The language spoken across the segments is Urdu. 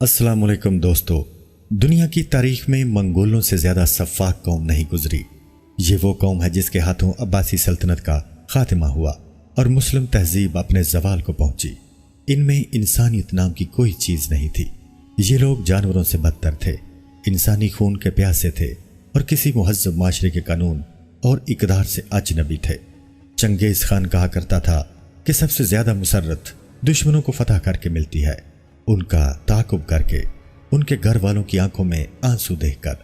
السلام علیکم دوستو، دنیا کی تاریخ میں منگولوں سے زیادہ سفاک قوم نہیں گزری۔ یہ وہ قوم ہے جس کے ہاتھوں عباسی سلطنت کا خاتمہ ہوا اور مسلم تہذیب اپنے زوال کو پہنچی۔ ان میں انسانیت نام کی کوئی چیز نہیں تھی۔ یہ لوگ جانوروں سے بدتر تھے، انسانی خون کے پیاسے تھے اور کسی مہذب معاشرے کے قانون اور اقدار سے اجنبی تھے۔ چنگیز خان کہا کرتا تھا کہ سب سے زیادہ مسرت دشمنوں کو فتح کر کے ملتی ہے، ان کا تعاقب کر کے، ان کے گھر والوں کی آنکھوں میں آنسو دیکھ کر،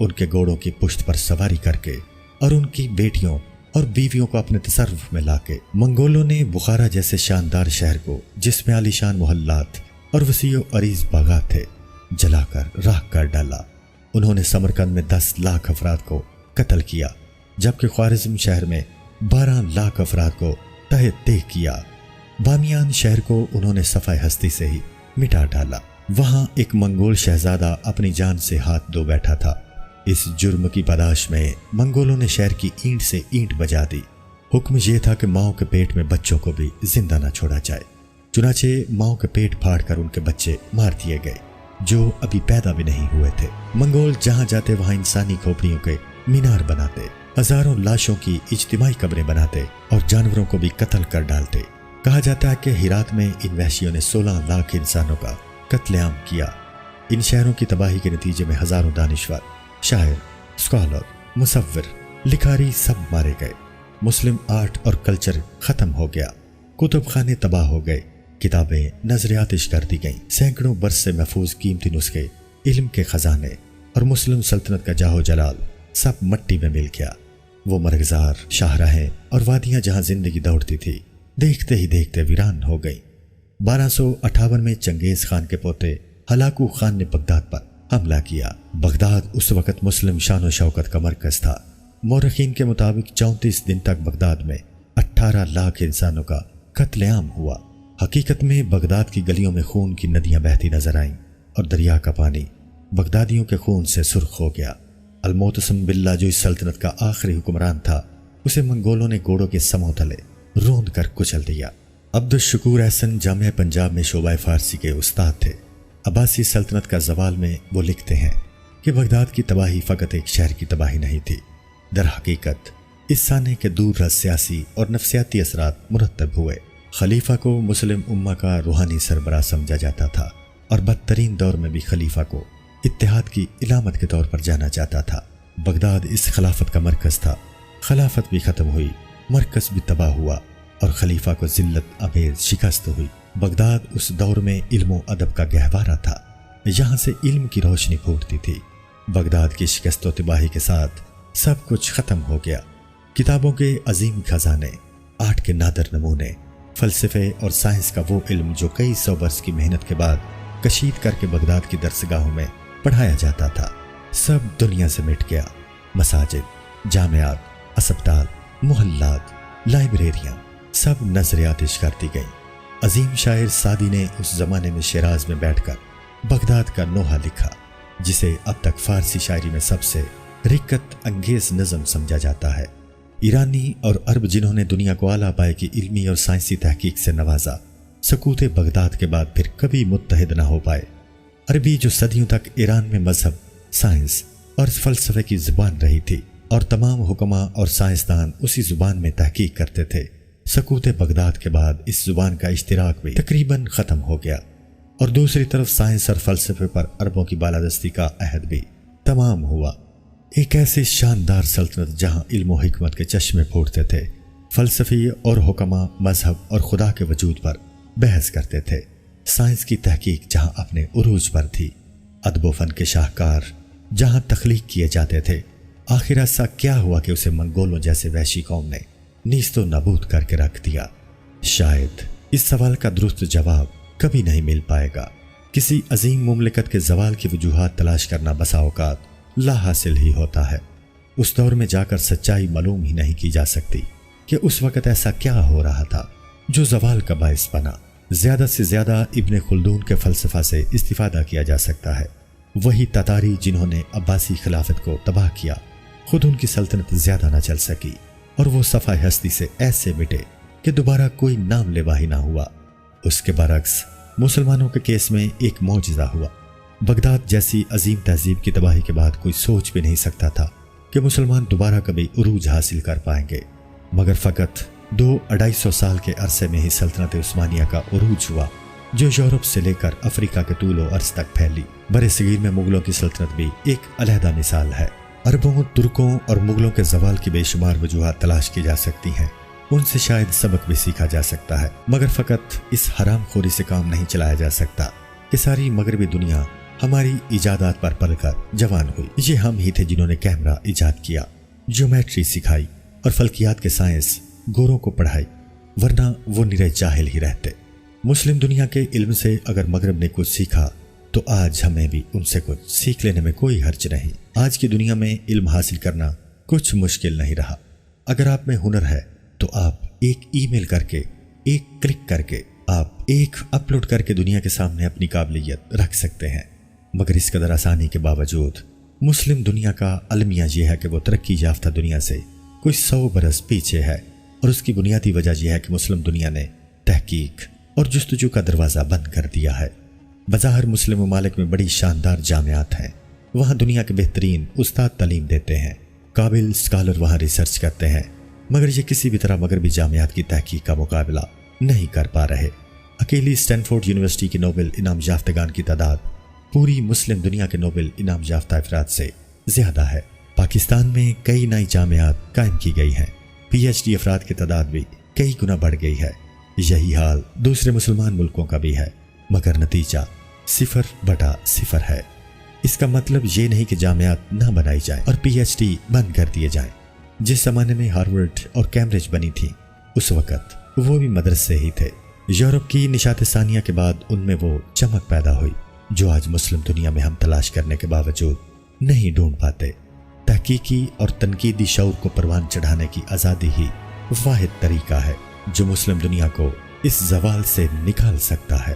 ان کے گھوڑوں کی پشت پر سواری کر کے اور ان کی بیٹیوں اور بیویوں کو اپنے تصرف میں لا کے۔ منگولوں نے بخارا جیسے شاندار شہر کو، جس میں عالیشان محلات اور وسیع و عریض باغات تھے، جلا کر راکھ کر ڈالا۔ انہوں نے سمرقند میں 10 لاکھ افراد کو قتل کیا، جبکہ خوارزم شہر میں 12 لاکھ افراد کو تہہ تیغ کیا۔ بامیان شہر کو انہوں نے صفحہ ہستی سے ہی مٹا ڈالا۔ وہاں ایک منگول شہزادہ اپنی جان سے ہاتھ دھو بیٹھا تھا۔ اس جرم کی پاداش میں منگولوں نے شہر کی اینٹ سے اینٹ بجا دی۔ حکم یہ تھا کہ ماؤں کے پیٹ میں بچوں کو بھی زندہ نہ چھوڑا جائے۔ چنانچہ ماؤں کے پیٹ پھاڑ کر ان کے بچے مار دیے گئے جو ابھی پیدا بھی نہیں ہوئے تھے۔ منگول جہاں جاتے وہاں انسانی کھوپڑیوں کے مینار بناتے، ہزاروں لاشوں کی اجتماعی قبریں بناتے اور جانوروں کو بھی قتل کر ڈالتے۔ کہا جاتا ہے کہ ہرات میں ان وحشیوں نے 16 لاکھ انسانوں کا قتل عام کیا۔ ان شہروں کی تباہی کے نتیجے میں ہزاروں دانشور، شاعر، اسکالر، مصور، لکھاری سب مارے گئے۔ مسلم آرٹ اور کلچر ختم ہو گیا، کتب خانے تباہ ہو گئے، کتابیں نظر آتش کر دی گئیں، سینکڑوں برس سے محفوظ قیمتی نسخے، علم کے خزانے اور مسلم سلطنت کا جاہ و جلال سب مٹی میں مل گیا۔ وہ مرغزار، شاہراہیں اور وادیاں جہاں زندگی دوڑتی تھی، دیکھتے ہی دیکھتے ویران ہو گئی۔ 1258 میں چنگیز خان کے پوتے ہلاکو خان نے بغداد پر حملہ کیا۔ بغداد اس وقت مسلم شان و شوکت کا مرکز تھا۔ مورخین کے مطابق 34 دن تک بغداد میں 18 لاکھ انسانوں کا قتل عام ہوا۔ حقیقت میں بغداد کی گلیوں میں خون کی ندیاں بہتی نظر آئیں اور دریا کا پانی بغدادیوں کے خون سے سرخ ہو گیا۔ المعتصم باللہ جو اس سلطنت کا آخری حکمران تھا، اسے منگولوں نے گھوڑوں کے سموں تلے روند کر کچل دیا۔ عبدالشکور احسن جامعہ پنجاب میں شعبہ فارسی کے استاد تھے۔ عباسی سلطنت کا زوال میں وہ لکھتے ہیں کہ بغداد کی تباہی فقط ایک شہر کی تباہی نہیں تھی، در حقیقت اس سانے کے دور رس سیاسی اور نفسیاتی اثرات مرتب ہوئے۔ خلیفہ کو مسلم امہ کا روحانی سربراہ سمجھا جاتا تھا اور بدترین دور میں بھی خلیفہ کو اتحاد کی علامت کے طور پر جانا جاتا تھا۔ بغداد اس خلافت کا مرکز تھا۔ خلافت بھی ختم ہوئی، مرکز بھی تباہ ہوا اور خلیفہ کو ذلت آمیز شکست ہوئی۔ بغداد اس دور میں علم و ادب کا گہوارہ تھا، یہاں سے علم کی روشنی پھوٹتی تھی۔ بغداد کی شکست و تباہی کے ساتھ سب کچھ ختم ہو گیا۔ کتابوں کے عظیم خزانے، آرٹ کے نادر نمونے، فلسفے اور سائنس کا وہ علم جو کئی 100 برس کی محنت کے بعد کشید کر کے بغداد کی درسگاہوں میں پڑھایا جاتا تھا، سب دنیا سے مٹ گیا۔ مساجد، جامعات، اسپتال، محلات، لائبریریاں سب نظر آتش کر دی گئیں۔ عظیم شاعر سعدی نے اس زمانے میں شیراز میں بیٹھ کر بغداد کا نوحہ لکھا، جسے اب تک فارسی شاعری میں سب سے رقت انگیز نظم سمجھا جاتا ہے۔ ایرانی اور عرب جنہوں نے دنیا کو اعلیٰ پائے کی علمی اور سائنسی تحقیق سے نوازا، سقوط بغداد کے بعد پھر کبھی متحد نہ ہو پائے۔ عربی جو صدیوں تک ایران میں مذہب، سائنس اور فلسفے کی زبان رہی تھی اور تمام حکماء اور سائنسدان اسی زبان میں تحقیق کرتے تھے، سقوط بغداد کے بعد اس زبان کا اشتراک بھی تقریباً ختم ہو گیا اور دوسری طرف سائنس اور فلسفے پر عربوں کی بالادستی کا عہد بھی تمام ہوا۔ ایک ایسی شاندار سلطنت جہاں علم و حکمت کے چشمے پھوٹتے تھے، فلسفی اور حکماء مذہب اور خدا کے وجود پر بحث کرتے تھے، سائنس کی تحقیق جہاں اپنے عروج پر تھی، ادب و فن کے شاہکار جہاں تخلیق کیے جاتے تھے، آخر ایسا کیا ہوا کہ اسے منگولوں جیسے وحشی قوم نے نیست و نابود کر کے رکھ دیا؟ شاید اس سوال کا درست جواب کبھی نہیں مل پائے گا۔ کسی عظیم مملکت کے زوال کی وجوہات تلاش کرنا بسا اوقات لا حاصل ہی ہوتا ہے۔ اس دور میں جا کر سچائی معلوم ہی نہیں کی جا سکتی کہ اس وقت ایسا کیا ہو رہا تھا جو زوال کا باعث بنا۔ زیادہ سے زیادہ ابن خلدون کے فلسفہ سے استفادہ کیا جا سکتا ہے۔ وہی تتاری جنہوں نے عباسی خلافت کو تباہ کیا، خود ان کی سلطنت زیادہ نہ چل سکی اور وہ صفحہ ہستی سے ایسے مٹے کہ دوبارہ کوئی نام لیوا ہی نہ ہوا۔ اس کے برعکس مسلمانوں کے کیس میں ایک معجزہ ہوا۔ بغداد جیسی عظیم تہذیب کی تباہی کے بعد کوئی سوچ بھی نہیں سکتا تھا کہ مسلمان دوبارہ کبھی عروج حاصل کر پائیں گے، مگر فقط 200-250 سال کے عرصے میں ہی سلطنت عثمانیہ کا عروج ہوا، جو یورپ سے لے کر افریقہ کے طول و عرض تک پھیلی۔ برِ صغیر میں مغلوں کی سلطنت بھی ایک علیحدہ مثال ہے۔ عربوں، ترکوں اور مغلوں کے زوال کی بے شمار وجوہات تلاش کی جا سکتی ہیں، ان سے شاید سبق بھی سیکھا جا سکتا ہے، مگر فقط اس حرام خوری سے کام نہیں چلایا جا سکتا کہ ساری مغربی دنیا ہماری ایجادات پر پل کر جوان ہوئی۔ یہ ہم ہی تھے جنہوں نے کیمرہ ایجاد کیا، جیومیٹری سکھائی اور فلکیات کے سائنس گوروں کو پڑھائی، ورنہ وہ نرے جاہل ہی رہتے۔ مسلم دنیا کے علم سے اگر مغرب نے کچھ سیکھا تو آج ہمیں بھی ان سے کچھ سیکھ لینے میں کوئی حرج نہیں۔ آج کی دنیا میں علم حاصل کرنا کچھ مشکل نہیں رہا۔ اگر آپ میں ہنر ہے تو آپ ایک ای میل کر کے، ایک کلک کر کے، آپ ایک اپلوڈ کر کے دنیا کے سامنے اپنی قابلیت رکھ سکتے ہیں، مگر اس قدر آسانی کے باوجود مسلم دنیا کا المیہ یہ ہے کہ وہ ترقی یافتہ دنیا سے کوئی 100 برس پیچھے ہے، اور اس کی بنیادی وجہ یہ ہے کہ مسلم دنیا نے تحقیق اور جستجو کا دروازہ بند کر دیا ہے۔ بظاہر مسلم ممالک میں بڑی شاندار جامعات ہیں، وہاں دنیا کے بہترین استاد تعلیم دیتے ہیں، قابل سکالر وہاں ریسرچ کرتے ہیں، مگر یہ کسی بھی طرح مغربی جامعات کی تحقیق کا مقابلہ نہیں کر پا رہے۔ اکیلی اسٹینفورڈ یونیورسٹی کی نوبل انعام یافتگان کی تعداد پوری مسلم دنیا کے نوبل انعام یافتہ افراد سے زیادہ ہے۔ پاکستان میں کئی نئی جامعات قائم کی گئی ہیں، پی ایچ ڈی افراد کی تعداد بھی کئی گنا بڑھ گئی ہے۔ یہی حال دوسرے مسلمان ملکوں کا بھی ہے، مگر نتیجہ 0/0 ہے۔ اس کا مطلب یہ نہیں کہ جامعات نہ بنائی جائیں اور پی ایچ ڈی بند کر دیے جائیں۔ جس زمانے میں ہارورڈ اور کیمبرج بنی تھی، اس وقت وہ بھی مدرسے ہی تھے۔ یورپ کی نشاط ثانیہ کے بعد ان میں وہ چمک پیدا ہوئی جو آج مسلم دنیا میں ہم تلاش کرنے کے باوجود نہیں ڈھونڈ پاتے۔ تحقیقی اور تنقیدی شعور کو پروان چڑھانے کی آزادی ہی واحد طریقہ ہے جو مسلم دنیا کو اس زوال سے نکال سکتا ہے۔